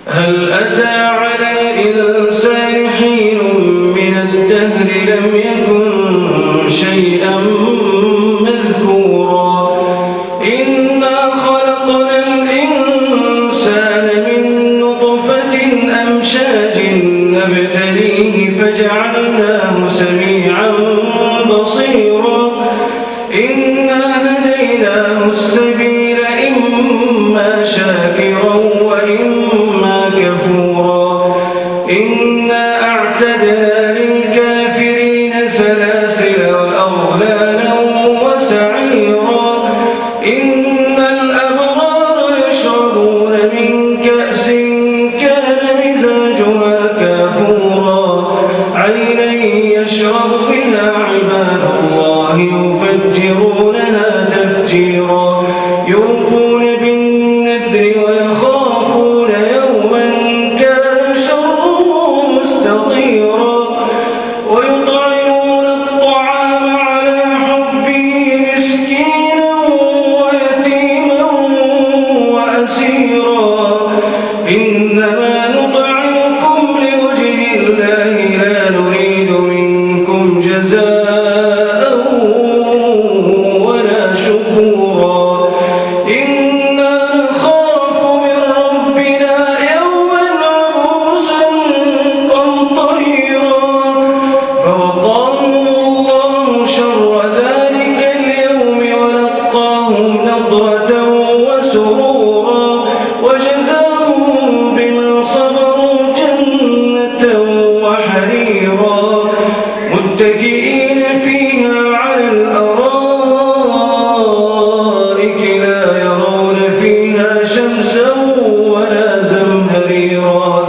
هل أتى على الإنسان حين من الدهر لم يكن شيئا مذكورا إنا خلقنا الإنسان من نطفة أمشاج نبتليه فجعلناه سميعا بصيرا إنا هديناه السبيل إما شاكرا وإما كفورا إنا أعتدنا للكافرين سلاسل وأغلالا وسعيرا إن الأبرار يشربون من كأس كان مزاجها كافورا عينا يشرب بها عباد الله يفجرونها تفجيرا يوفون بالنذر ويخافون يوما كان شره مستطيرا ويطعمون الطعام على حبه مسكينا ويتيما وأسيرا إنما نطعمكم لوجه الله لا نريد منكم جزاء ولا شكورا إنا نخاف من ربنا يوما عبوسا قمطريرا فوقاهم الله شر ذلك اليوم ولقاهم نضرة وسرورا وجزاهم بما صبروا جنة وحريرا متكئين فيها على الأرائك لا يرون فيها شمسا ولا زمهريرا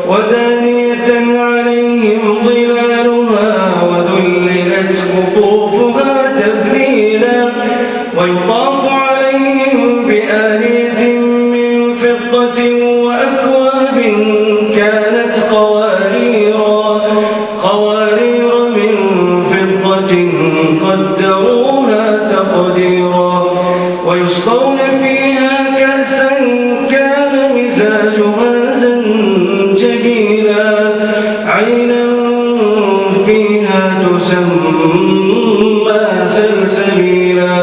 ودانية عليهم ظلالها وذللت قطوفها تذليلا ويطاف عليهم بآنية من فضة وأكواب كانت قوارير من فضة قدروها تقديرا ويسقون فيها كأسا كان مزاجها زنجبيلا عينا فيها تسمى سلسبيلا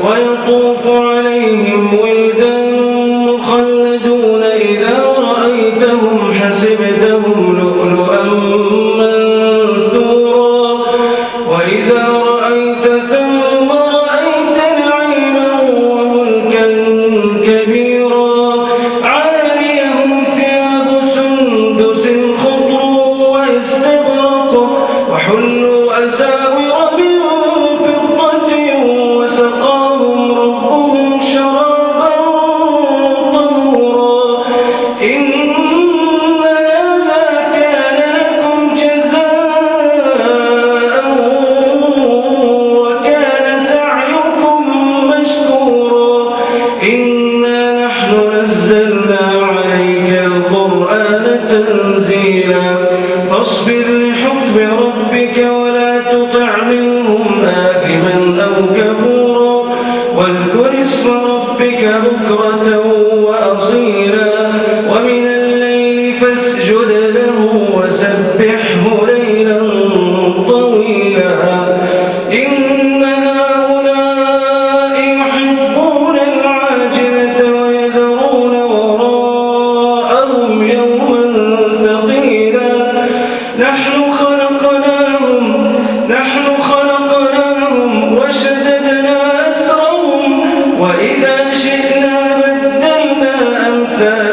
ويطوف عليهم ولدان مخلدون إذا رأيتهم حسبتهم لؤلؤا منثورا وإذا رأيت ثم رأيت نعيما وملكا كبيرا عاليهم ثياب سندس خضر واستبرق وحلوا أساور من فضة وسقاهم ربهم شرابا طهورا إن هذا كان لكم جزاء وكان سعيكم مشكورا إنا نحن نزلنا عليك القرآن تنزيلا فاصبر لحكم ربك ولا تطع منهم آثما أو كفورا واذكر اسم ربك بكرة وأصيلا ومن الليل فاسجد له وسبحه ليلا طويلا إن هؤلاء يحبون العاجلة ويذرون وراءهم يوما ثقيلا نحن خلقناهم وشددنا أسرهم وإذا شئنا بدلنا أمثالهم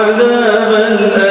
عذابا